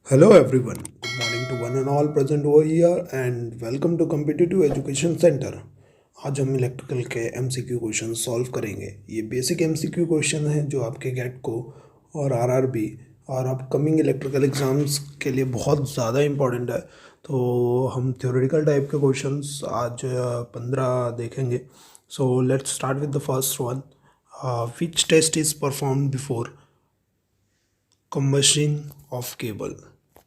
Hello everyone, good morning to one and all present over here and welcome to Competitive Education Center। आज हम electrical के MCQ question solve करेंगे। ये basic MCQ question है जो आपके गेट को और आरआरबी और अपकमिंग इलेक्ट्रिकल एग्जाम्स के लिए बहुत ज़्यादा इम्पोर्टेंट है। तो हम थ्योरेटिकल टाइप के क्वेश्चंस आज 15 देखेंगे। So let's start with the first one. Which test is perform before commissioning of cable.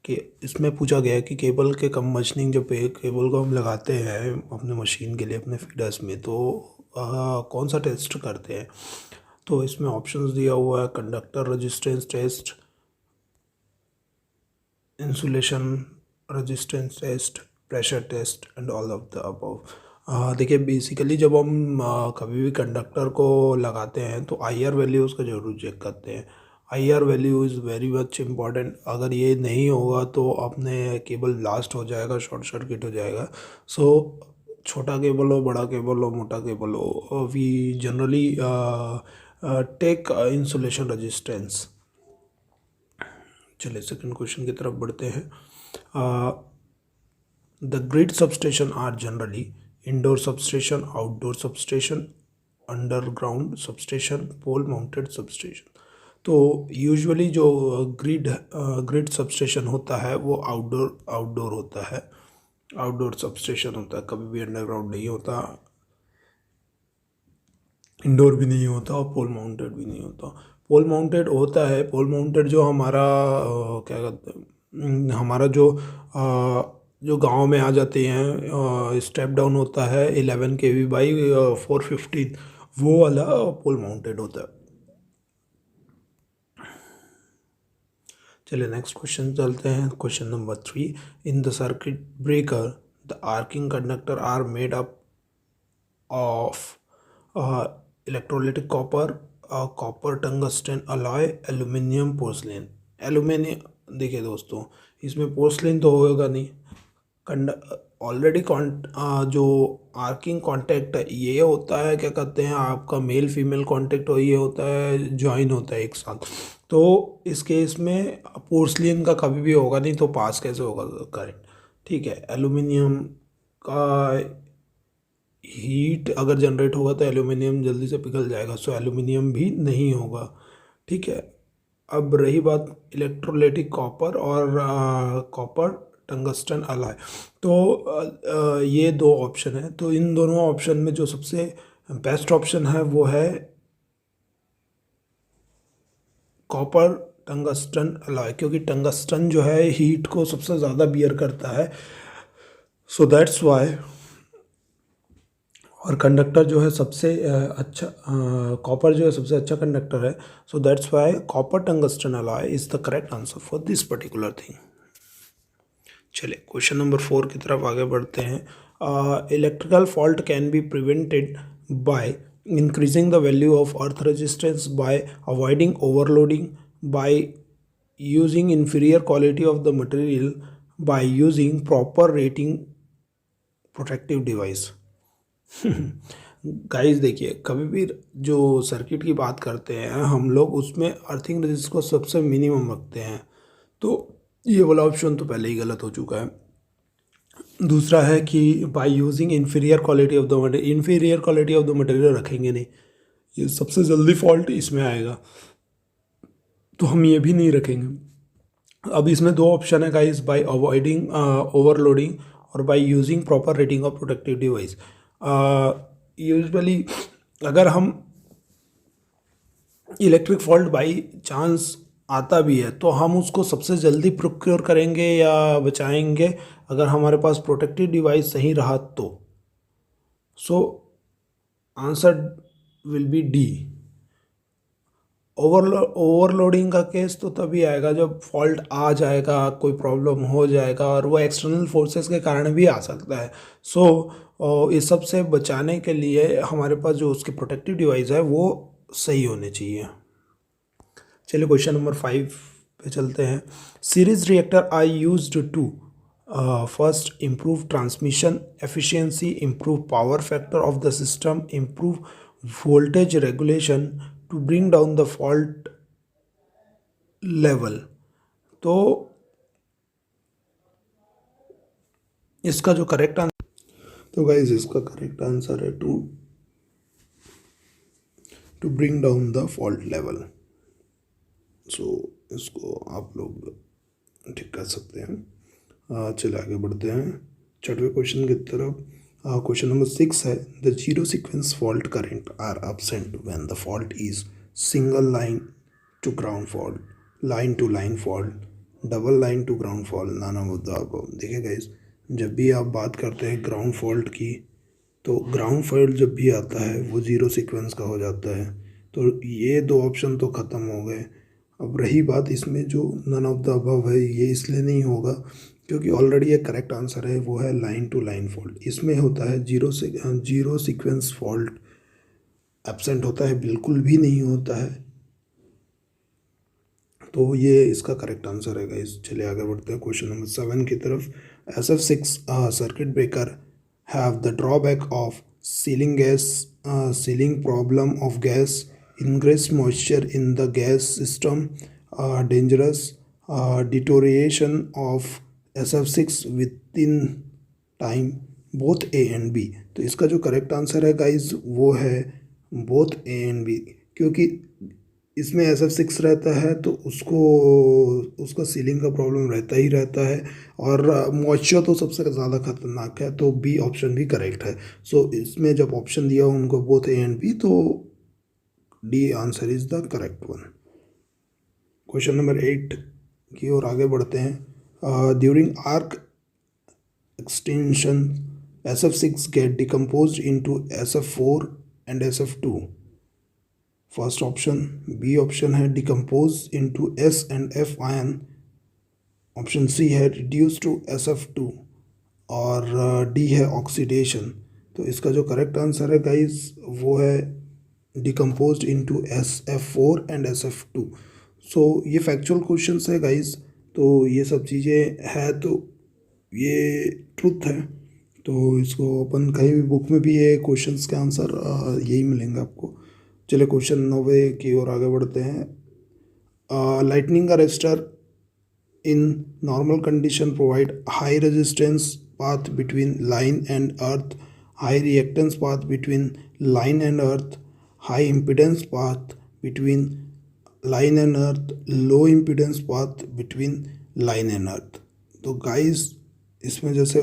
कि इसमें पूछा गया है कि केबल के कम्बशनिंग जब केबल को हम लगाते हैं अपने मशीन के लिए अपने फीडर्स में तो कौन सा टेस्ट करते हैं। तो इसमें ऑप्शंस दिया हुआ है conductor resistance test, insulation resistance test, pressure test and all of the above. देखिए बेसिकली जब हम कभी भी कंडक्टर को लगाते हैं तो आईआर वैल्यूज़ का जरूर चेक करते हैं। IR value is very much important. अगर ये नहीं होगा तो अपने केबल ब्लास्ट हो जाएगा, शॉर्ट सर्किट हो जाएगा। सो छोटा केबल हो, बड़ा केबल हो, मोटा केबल हो, we generally take insulation resistance. चलिए सेकंड क्वेश्चन की तरफ बढ़ते हैं। The grid substation are generally indoor substation, outdoor substation, underground substation, pole mounted substation. तो यूजुअली जो ग्रिड सबस्टेशन होता है वो आउटडोर होता है, आउटडोर सबस्टेशन होता है। कभी भी अंडरग्राउंड नहीं होता, इंडोर भी नहीं होता और पोल माउंटेड भी नहीं होता। पोल माउंटेड होता है, पोल माउंटेड जो हमारा क्या कहते हैं, हमारा जो गांव में आ जाते हैं स्टेप डाउन होता है 11 kV बाई 415, वो वाला पोल माउंटेड होता है। चलिए नेक्स्ट क्वेश्चन चलते हैं। Question number 3। In the circuit breaker the arcing conductor are made up of electrolytic copper, copper tungsten alloy, aluminium porcelain. Aluminium देखिए दोस्तों, इसमें पोर्सलिन तो होगा नहीं। ऑलरेडी जो आर्किंग कांटेक्ट है ये होता है, क्या कहते हैं, आपका मेल फीमेल कांटेक्ट हो, ये होता है ज्वाइन होता है एक साथ। तो इस केस में पोर्सलिन का कभी भी होगा नहीं, तो पास कैसे होगा करंट। ठीक है, एल्यूमिनियम का हीट अगर जनरेट होगा तो एल्यूमिनियम जल्दी से पिघल जाएगा, सो एल्यूमिनियम भी नहीं होगा। ठीक है, अब रही बात इलेक्ट्रोलाइटिक कॉपर और कॉपर टंगस्टन अलॉय। तो ये दो ऑप्शन है, तो इन दोनों ऑप्शन में जो सबसे बेस्ट ऑप्शन है वो है कॉपर टंगस्टन अलॉय, क्योंकि टंगस्टन जो है हीट को सबसे ज़्यादा बियर करता है। सो दैट्स वाई, और कंडक्टर जो है सबसे अच्छा, कॉपर जो है सबसे अच्छा कंडक्टर है। So that's why copper tungsten alloy is the correct answer for this particular thing. चलिए क्वेश्चन नंबर 4 की तरफ आगे बढ़ते हैं। Electrical fault can be prevented by increasing the value of earth resistance, bye avoiding overloading, by using inferior quality of the material, by using proper rating protective device. Guys देखिए, कभी भी जो circuit की बात करते हैं हम लोग उसमें अर्थिंग रेजिस्टेंस को सबसे मिनिमम रखते हैं। तो ये वाला ऑप्शन तो पहले ही गलत हो चुका है। दूसरा है कि by using inferior quality of the material, inferior quality of the material रखेंगे नहीं, ये सबसे जल्दी फॉल्ट इसमें आएगा, तो हम ये भी नहीं रखेंगे। अब इसमें दो ऑप्शन है गाइस, बाय अवॉइडिंग ओवरलोडिंग और by using proper rating of protective device. Usually अगर हम इलेक्ट्रिक फॉल्ट बाई चांस आता भी है तो हम उसको सबसे जल्दी प्रोक्योर करेंगे या बचाएंगे अगर हमारे पास प्रोटेक्टिव डिवाइस सही रहा तो। So answer will be D. Overloading का केस तो तभी आएगा जब फॉल्ट आ जाएगा, कोई प्रॉब्लम हो जाएगा, और वो एक्सटर्नल फोर्सेस के कारण भी आ सकता है। सो इस सब से बचाने के लिए हमारे पास जो उसके प्रोटेक्टिव डिवाइस है वो सही होने चाहिए। चलिए क्वेश्चन नंबर 5 पे चलते हैं। Series reactor are used to first improve transmission efficiency, improve power factor of the system, improve voltage regulation, to bring down the fault level. तो इसका जो करेक्ट आंसर, तो गाइज इसका करेक्ट आंसर है to bring down the fault level. So इसको आप लोग ठीक कर सकते हैं। चलिए आगे बढ़ते हैं छठवें क्वेश्चन की तरफ। क्वेश्चन नंबर 6 है, the zero sequence fault current are absent when the fault is single line to ground fault, line to line fault, double line to ground fault, नाना मुद्दा अब देखिए गाइस, जब भी आप बात करते हैं ग्राउंड फॉल्ट की, तो ग्राउंड फॉल्ट जब भी आता है वो जीरो सीक्वेंस का हो जाता है। तो ये दो ऑप्शन तो ख़त्म हो गए। अब रही बात इसमें जो नन ऑफ द अबव है, ये इसलिए नहीं होगा क्योंकि ऑलरेडी एक करेक्ट आंसर है, वो है लाइन टू लाइन फॉल्ट। इसमें होता है जीरो सीक्वेंस फॉल्ट एब्सेंट होता है, बिल्कुल भी नहीं होता है। तो ये इसका करेक्ट आंसर है गाइस। चलिए आगे बढ़ते हैं क्वेश्चन नंबर 7 की तरफ। SF6 circuit breaker have the drawback of ceiling problem of gas, ingress moisture in the gas system, dangerous deterioration of SF6 within time, both A and B। तो इसका जो करेक्ट आंसर है guys वो है both A and B, क्योंकि इसमें SF6 रहता है तो उसका सीलिंग का प्रॉब्लम रहता ही रहता है, और मॉइस्चर तो सबसे ज़्यादा खतरनाक है, तो बी ऑप्शन भी करेक्ट है। सो इसमें जब ऑप्शन दिया हो उनको बोथ A and B, तो D answer is the correct one. Question number 8 की ओर आगे बढ़ते हैं। During arc extension SF6 get decompose into SF4 and SF2। First option, B option है decompose into S and F ion, option C है reduce to SF2, और D है oxidation. तो इसका जो करेक्ट आंसर है गाइज वो है decompose into SF4 and SF2। सो ये फैक्चुअल क्वेश्चंस है गाइज, तो ये सब चीज़ें है, तो ये ट्रुथ है। तो इसको अपन कहीं भी बुक में भी ये क्वेश्चंस के आंसर यही मिलेंगे आपको। चलिए क्वेश्चन 9 की ओर आगे बढ़ते हैं। Lightning arrester in normal condition provide high resistance path between line and earth, high reactance path between line and earth, high impedance path between line and earth, low impedance path between line and earth। तो guys इसमें जैसे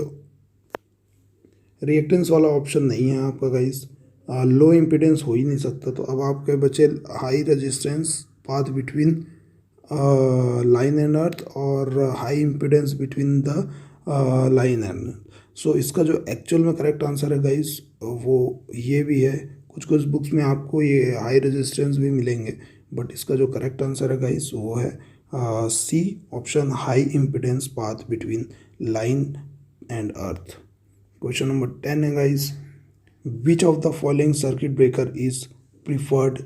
reactance वाला option नहीं है आपका guys, लो impedance हो ही नहीं सकता, तो अब आपके बचे high resistance path between line and earth और high impedance between the line and. So इसका जो एक्चुअल में करेक्ट आंसर है गाइस वो ये भी है। कुछ कुछ बुक्स में आपको ये हाई रेजिस्टेंस भी मिलेंगे, बट इसका जो करेक्ट आंसर है गाइस वो है C option, high impedance path between line and earth. Question number 10 है guys, which of the following circuit breaker is preferred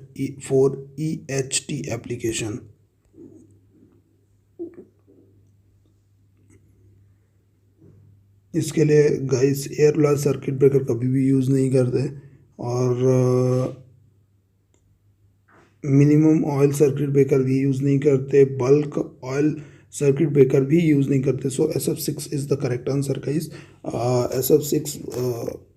for EHT application. इसके लिए गाइस एयर वाला सर्किट ब्रेकर कभी भी यूज़ नहीं करते, और मिनिमम ऑयल सर्किट ब्रेकर भी यूज़ नहीं करते, बल्क ऑयल सर्किट ब्रेकर भी यूज़ नहीं करते। So SF6 is the correct answer guys. SF6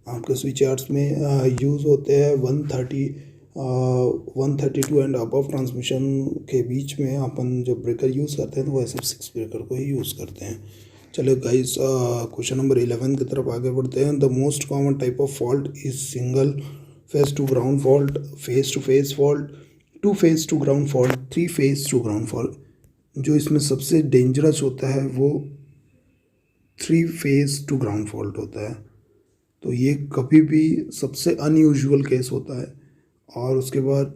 आपके स्विच यार्ड्स में यूज़ होते हैं 132 एंड अबव ट्रांसमिशन के बीच में। अपन जब ब्रेकर यूज़ करते हैं तो वो SF6 ब्रेकर को ही यूज़ करते हैं। चलो गाइस क्वेश्चन नंबर 11 की तरफ आगे बढ़ते हैं। The most common type of fault is single phase two ground fault, phase two phase fault, two phase two ground fault, three phase two ground fault. जो इसमें सबसे डेंजरस होता है वो three phase two ground fault होता है। तो ये कभी भी सबसे अनयूजुअल केस होता है, और उसके बाद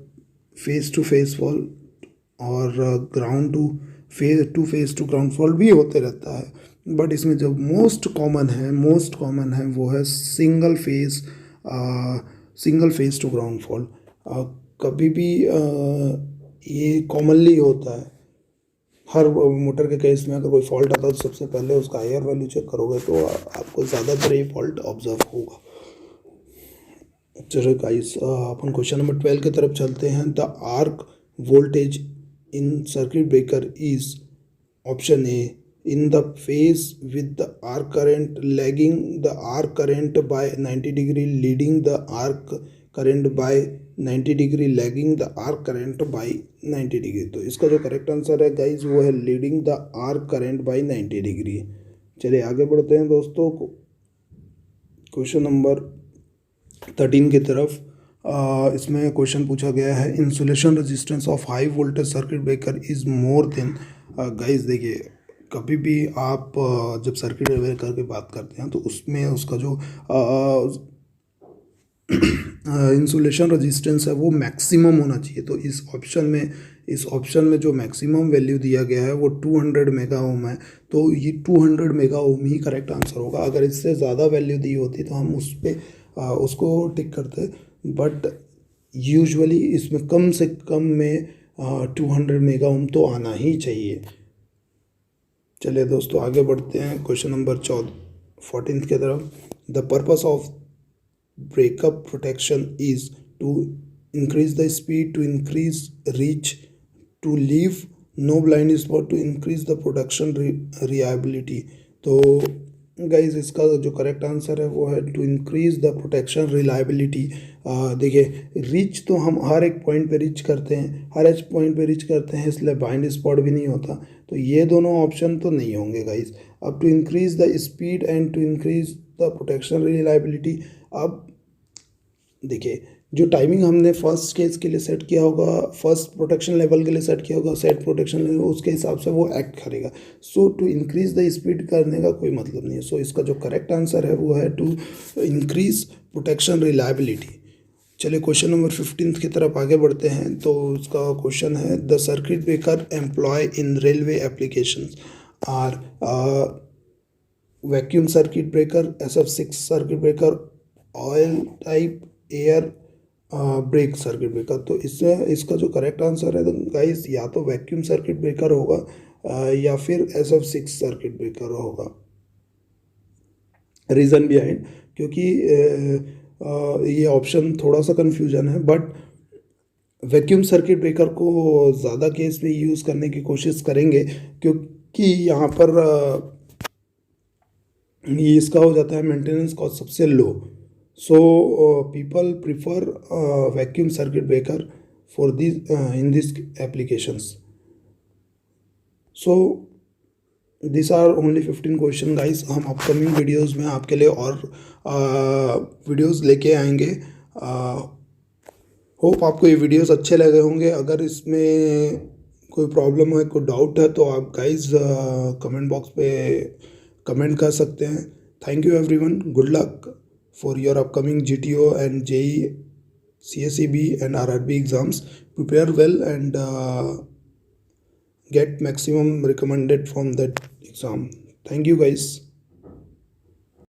फेस टू फेस फॉल्ट और ground to phase to ground fault भी होते रहता है, बट इसमें जो मोस्ट कॉमन है वो है single phase to ground fault. कभी भी ये कॉमनली होता है। हर मोटर के केस में अगर कोई फॉल्ट आता है तो सबसे पहले उसका आईआर वैल्यू चेक करोगे तो आपको ज़्यादातर ये फॉल्ट ऑब्जर्व होगा। चलो गाइस अपन क्वेश्चन नंबर 12 की तरफ चलते हैं। The arc voltage in circuit breaker is option A in the phase with the arc current, lagging the arc current by 90 degree, leading the arc current by 90 degree, lagging the arc current by 90 degree। तो इसका जो correct answer है guys वो है leading the arc current by 90 degree. चलिए आगे बढ़ते हैं दोस्तों क्वेश्चन नंबर 13 की तरफ। इसमें क्वेश्चन पूछा गया है insulation resistance of high voltage circuit breaker is more than. Guys देखिए कभी भी आप जब सर्किट ब्रेकर की बात करते हैं तो उसमें उसका जो इंसुलेशन रेजिस्टेंस है वो मैक्सिमम होना चाहिए। तो इस ऑप्शन में जो मैक्सिमम वैल्यू दिया गया है वो 200 मेगा ओम है। तो ये 200 मेगा ओम ही करेक्ट आंसर होगा। अगर इससे ज़्यादा वैल्यू दी होती तो हम उस पर उसको टिक करते, बट यूजुअली इसमें कम से कम में 200 मेगा ओम तो आना ही चाहिए। चलिए दोस्तों आगे बढ़ते हैं क्वेश्चन नंबर 14 की तरफ। The purpose of breakup protection is to increase the speed, to increase reach, to leave no blind spot, to increase the production reliability। तो गाइज इसका जो करेक्ट आंसर है वो है to increase the protection reliability. देखिए reach तो हम हर एक पॉइंट पे रीच करते हैं, हर एक पॉइंट पे रीच करते हैं, इसलिए बाइंड स्पॉट भी नहीं होता। तो ये दोनों ऑप्शन तो नहीं होंगे गाइज। अब to increase the speed and to increase the protection reliability. अब देखिए जो टाइमिंग हमने फर्स्ट केस के लिए सेट किया होगा, फर्स्ट प्रोटेक्शन लेवल के लिए सेट किया होगा, सेट प्रोटेक्शन लेवल, उसके हिसाब से वो एक्ट करेगा। सो टू इंक्रीज द स्पीड करने का कोई मतलब नहीं है। सो इसका जो करेक्ट आंसर है वो है टू इंक्रीज प्रोटेक्शन रिलायबिलिटी। चलिए क्वेश्चन नंबर 15 की तरफ आगे बढ़ते हैं। तो उसका क्वेश्चन है the circuit breaker employ in railway applications are vacuum circuit breaker, SF6 circuit breaker, oil type, air break circuit breaker. तो इसमें इसका जो करेक्ट आंसर है गाइस या तो वैक्यूम सर्किट ब्रेकर होगा या फिर SF6 सर्किट ब्रेकर होगा। रीज़न बिहाइंड क्योंकि ये ऑप्शन थोड़ा सा कंफ्यूजन है, बट वैक्यूम सर्किट ब्रेकर को ज़्यादा केस में यूज़ करने की कोशिश करेंगे क्योंकि यहाँ पर ये इसका हो जाता है मेंटेनेंस कॉस्ट सबसे लो। So people prefer vacuum circuit breaker for these in these applications. So these are only 15 question guys। हम अपकमिंग वीडियोस में आपके लिए और वीडियोस लेके आएंगे। होप आपको ये वीडियोस अच्छे लगे होंगे। अगर इसमें कोई प्रॉब्लम है, कोई डाउट है तो आप गाइज कमेंट बॉक्स पे कमेंट कर सकते हैं। Thank you everyone, good luck for your upcoming GTO and JEE, CSEB and RRB exams। Prepare well and get maximum recommended from that exam। Thank you guys।